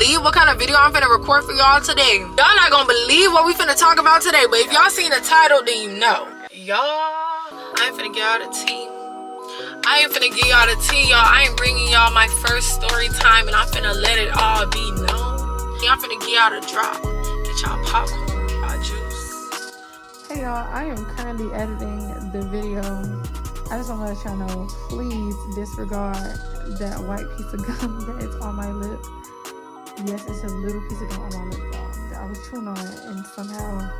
believe what kind of video I'm finna record for y'all today. Y'all not gonna believe what we finna talk about today, but if y'all seen the title, then you know. Y'all, I ain't finna get y'all the tea. I ain't finna give y'all the tea, y'all. I ain't bringing y'all my first story time, and I'm finna let it all be known. I'm finna give y'all the drop. Get y'all popcorn, y'all juice. Hey y'all, I am currently editing the video. I just want to let y'all know, please disregard that white piece of gum that is on my lip. Yes, it's a little piece of gum on my lip, y'all. That I was chewing on it and somehow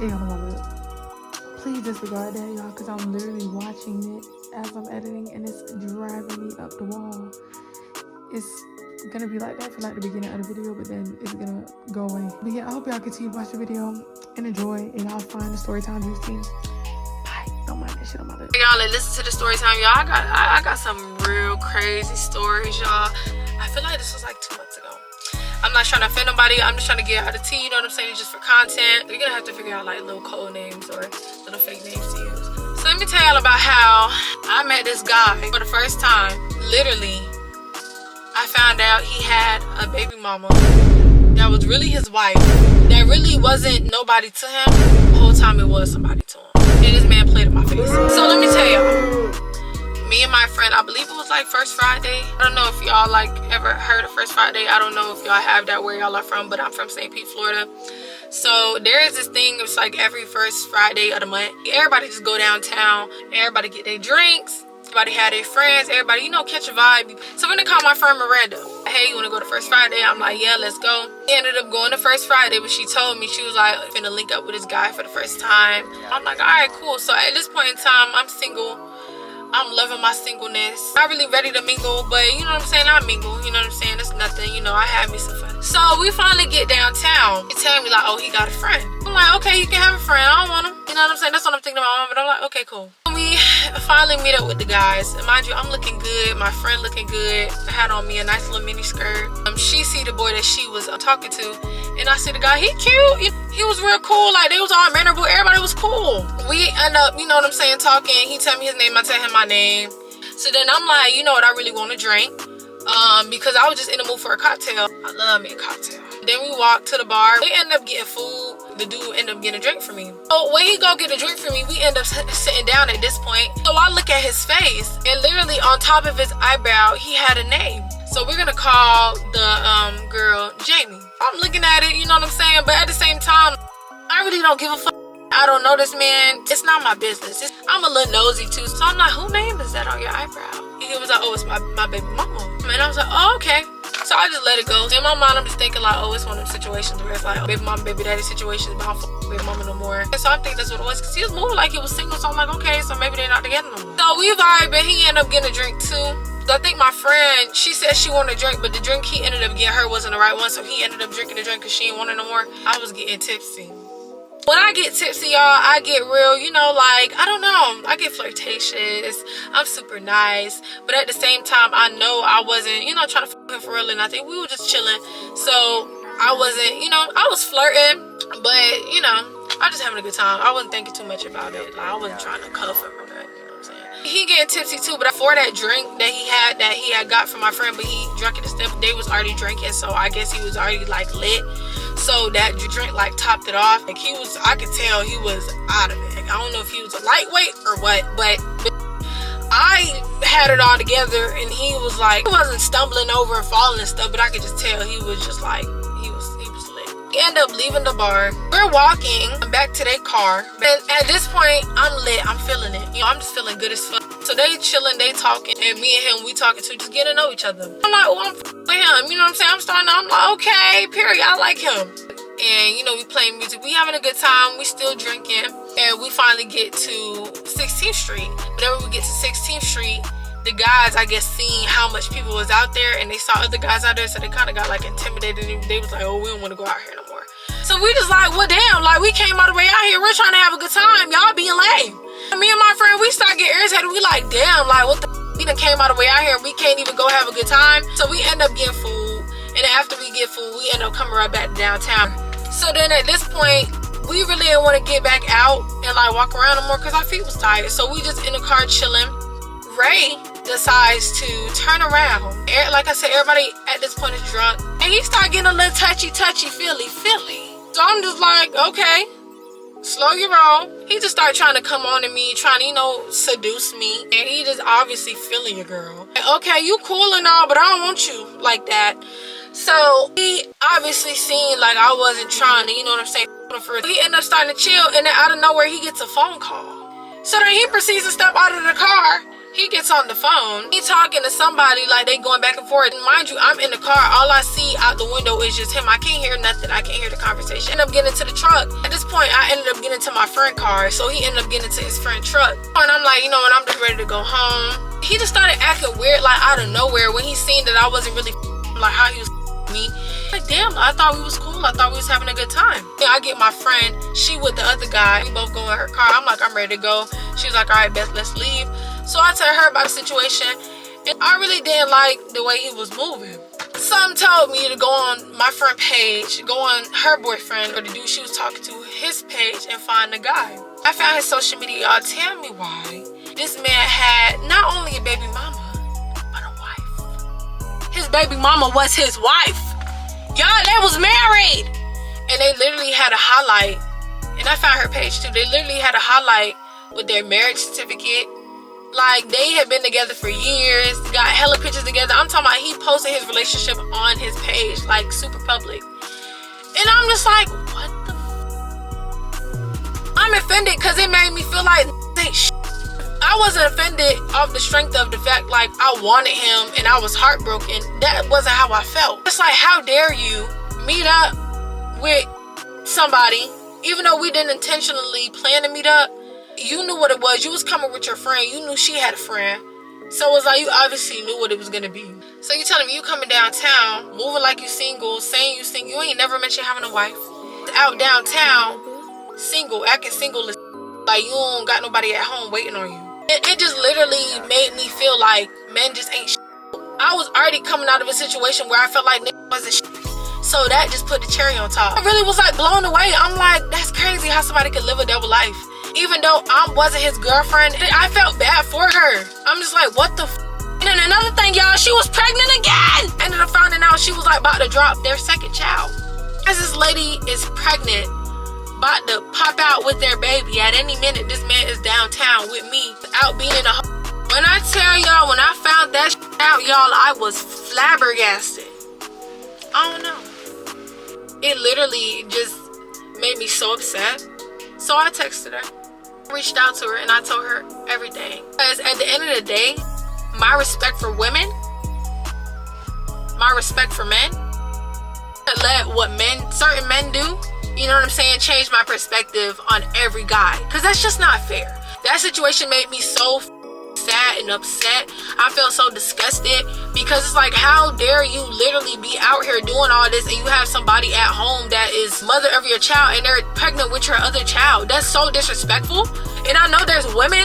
it got on my lip. Please disregard that, y'all, because I'm literally watching it as I'm editing and it's driving me up the wall. It's gonna be like that for like the beginning of the video, but then it's gonna go away. But yeah, I hope y'all continue to watch the video and enjoy, and y'all find the story time juicy. Bye. Don't mind that shit on my lip. Y'all, like, listen to the story time, y'all. I got some real crazy stories, y'all. I feel like this was like 2 months ago. I'm not trying to offend nobody. I'm just trying to get out of tea, you know what I'm saying? Just for content. You're gonna have to figure out like little code names or little fake names to use. So let me tell y'all about how I met this guy for the first time. Literally, I found out he had a baby mama that was really his wife. That really wasn't nobody to him. The whole time it was somebody to him. And this man played in my face. So let me tell y'all. Me and my friend, I believe it was like First Friday. I don't know if y'all like ever heard of First Friday. I don't know if y'all have that where y'all are from, but I'm from St. Pete, Florida. So there is this thing, it's like every first Friday of the month. Everybody just go downtown. Everybody get their drinks. Everybody had their friends, everybody, you know, catch a vibe. So I'm gonna call my friend Miranda. Hey, you wanna go to First Friday? I'm like, yeah, let's go. We ended up going to First Friday, but she told me, she was like, finna link up with this guy for the first time. I'm like, all right, cool. So at this point in time, I'm single. I'm loving my singleness. Not really ready to mingle, but you know what I'm saying? I mingle, you know what I'm saying? It's nothing, you know, I had me some fun. So we finally get downtown. He tell me like, oh, he got a friend. I'm like, okay, you can have a friend. I don't want him. You know what I'm saying? That's what I'm thinking about, but I'm like, okay, cool. We finally meet up with the guys. And mind you, I'm looking good. My friend looking good. I had on me a nice little mini skirt. She see the boy that she was talking to, and I see the guy. He cute. He was real cool. Like, they was all mannerable. Everybody was cool. We end up, you know what I'm saying, talking. He tell me his name. I tell him my name. So then I'm like, you know what? I really want to drink. Because I was just in the mood for a cocktail. I love me a cocktail. Then we walked to the bar. We end up getting food. The dude ended up getting a drink for me. So when he go get a drink for me, we end up sitting down at this point. So I look at his face, and literally on top of his eyebrow, he had a name. So we're gonna call the girl Jamie. I'm looking at it, you know what I'm saying? But at the same time, I really don't give a fuck. I don't know this man. It's not my business. I'm a little nosy too. So I'm like, whose name is that on your eyebrow? He was like, oh, it's my baby mama. And I was like, oh, okay. So I just let it go. In my mind, I'm just thinking like, oh, it's one of them situations where it's like, oh, baby mama, baby daddy situations, but I don't fuck baby mama no more. And so I think that's what it was, because he was moving like he was single. So I'm like, okay, so maybe they're not together no more. So we vibe, and he ended up getting a drink too. I think my friend, she said she wanted a drink, but the drink he ended up getting her wasn't the right one. So he ended up drinking the drink because she didn't want it no more. I was getting tipsy. When I get tipsy, y'all, I get real, you know, like, I don't know, I get flirtatious. I'm super nice, but at the same time, I know I wasn't, you know, trying to fuck him for real, and I think we were just chilling. So I wasn't, you know, I was flirting, but, you know, I was just having a good time. I wasn't thinking too much about it. Like, I wasn't trying to cuff him or nothing, you know what I'm saying? He getting tipsy too, but for that drink that he had got from my friend, but he drank it instead. They was already drinking, so I guess he was already like lit. So that drink like topped it off. Like he was, I could tell he was out of it. Like, I don't know if he was a lightweight or what, but I had it all together, and he was like, he wasn't stumbling over and falling and stuff, but I could just tell he was just like, he was lit. We end up leaving the bar. We're walking back to their car, and at this point, I'm lit. I'm feeling it. You know, I'm just feeling good as fuck. So they chilling, they talking, and me and him, we talking too, just getting to know each other. I'm like, oh, I'm with him. You know what I'm saying? I'm like, okay, period. I like him. And, you know, we playing music. We having a good time. We still drinking. And we finally get to 16th Street. Whenever we get to 16th Street, the guys, I guess, seen how much people was out there, and they saw other guys out there, so they kind of got, like, intimidated. And they was like, oh, we don't want to go out here no more. So we just like, well, damn, like, we came all the way out here. We're trying to have a good time. Y'all being lame. Me and my friend, we start getting irritated. We like, damn, like, what the f? We done came all the way out here, and we can't even go have a good time. So we end up getting food. And then after we get food, we end up coming right back downtown. So then at this point, we really didn't want to get back out and like walk around no more because our feet was tired. So we just in the car chilling. Ray decides to turn around. Like I said, everybody at this point is drunk. And he started getting a little touchy, feely. So I'm just like, okay, slow your roll. He just started trying to come on to me, trying to, you know, seduce me. And he just obviously feeling your girl. Like, okay, you cool and all, but I don't want you like that. So he obviously seen like I wasn't trying to, you know what I'm saying? He ended up starting to chill, and then out of nowhere, he gets a phone call. So then he proceeds to step out of the car. He gets on the phone. He talking to somebody like they going back and forth. And mind you, I'm in the car. All I see out the window is just him. I can't hear nothing. I can't hear the conversation. I ended up getting into the truck. At this point, I ended up getting into my friend's car. So he ended up getting into his friend's truck. And I'm like, you know what? I'm just ready to go home. He just started acting weird, like out of nowhere, when he seen that I wasn't really like how he was me. Like, damn, I thought we was cool. I thought we was having a good time. Yeah, I get my friend. She with the other guy. We both go in her car. I'm like, I'm ready to go. She's like, all right, best, let's leave. So I tell her about the situation, and I really didn't like the way he was moving. Some told me to go on my friend page, go on her boyfriend or the dude she was talking to, his page, and find the guy. I found his social media. Y'all tell me why. This man had not only a baby mama, but a wife. His baby mama was his wife. Y'all, they was married. And they literally had a highlight. And I found her page too. They literally had a highlight with their marriage certificate. Like, they had been together for years, got hella pictures together. I'm talking about he posted his relationship on his page, like super public. And I'm just like, what the I'm offended because it made me feel like ain't shit. I wasn't offended off the strength of the fact like I wanted him and I was heartbroken. That wasn't how I felt. It's like, how dare you meet up with somebody, even though we didn't intentionally plan to meet up. You knew what it was. You was coming with your friend. You knew she had a friend. So it was like you obviously knew what it was going to be. So you telling me you coming downtown, moving like you single, saying you single. You ain't never mentioned having a wife. Out downtown, single, acting single. Like you don't got nobody at home waiting on you. It just literally made me feel like men just ain't shit. I was already coming out of a situation where I felt like niggas wasn't shit. So that just put the cherry on top. I really was like blown away. I'm like, that's crazy how somebody could live a double life. Even though I wasn't his girlfriend, I felt bad for her. I'm just like, what the f? And then another thing, y'all, she was pregnant again. Ended up finding out she was like about to drop their second child. As this lady is pregnant, about to pop out with their baby at any minute, this man is downtown with me, out being in a When I tell y'all, when I found that out, y'all, I was flabbergasted. I don't know. It literally just made me so upset. So I texted her, reached out to her, and I told her everything. Because at the end of the day, my respect for women, my respect for men, let what certain men do, you know what I'm saying, change my perspective on every guy. Because that's just not fair. That situation made me so sad and upset. I felt so disgusted because it's like, how dare you literally be out here doing all this and you have somebody at home that is mother of your child and they're pregnant with your other child. That's so disrespectful. And I know there's women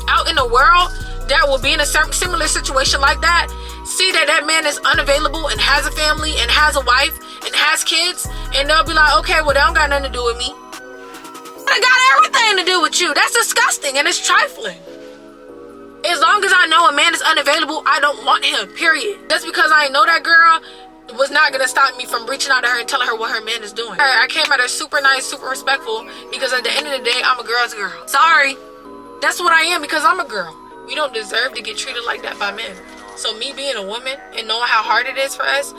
out in the world that will be in a similar situation like that, see that that man is unavailable and has a family and has a wife and has kids, and they'll be like, okay, well, that don't got nothing to do with me. It got everything to do with you. That's disgusting and it's trifling. As long as I know a man is unavailable, I don't want him, period. Just because I know that girl was not going to stop me from reaching out to her and telling her what her man is doing. I came at her super nice, super respectful, because at the end of the day, I'm a girl's girl. Sorry. That's what I am, because I'm a girl. We don't deserve to get treated like that by men. So me being a woman and knowing how hard it is for us,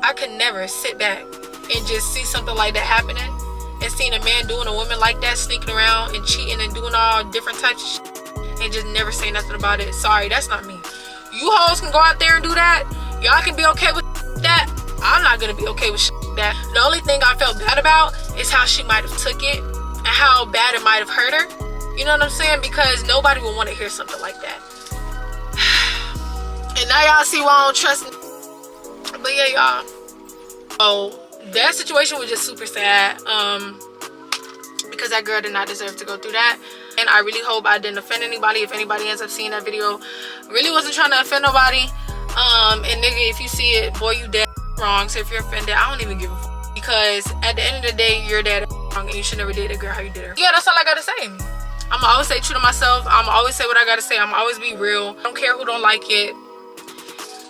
I could never sit back and just see something like that happening and seeing a man doing a woman like that, sneaking around and cheating and doing all different types of shit, and just never say nothing about it. Sorry, that's not me. You hoes can go out there and do that. Y'all can be okay with that. I'm not gonna be okay with that. The only thing I felt bad about is how she might have took it and how bad it might have hurt her. You know what I'm saying? Because nobody will want to hear something like that. And now y'all see why I don't trust me. But yeah, y'all. Oh, that situation was just super sad. Because that girl did not deserve to go through that. And I really hope I didn't offend anybody. If anybody ends up seeing that video, really wasn't trying to offend nobody. And nigga, if you see it, boy, you dead wrong. So if you're offended, I don't even give a fuck. Because at the end of the day, you're dead wrong and you should never date a girl how you did her. Yeah, that's all I gotta say. I'ma always stay true to myself. I'ma always say what I gotta say. I'ma always be real. I don't care who don't like it.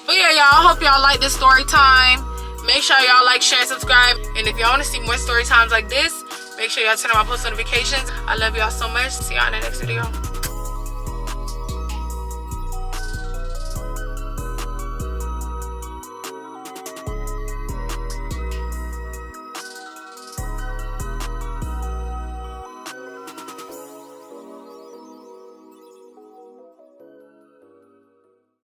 But yeah, y'all, I hope y'all like this story time. Make sure y'all like, share, and subscribe. And if y'all want to see more story times like this, make sure y'all turn on my post notifications. I love y'all so much. See y'all in the next video.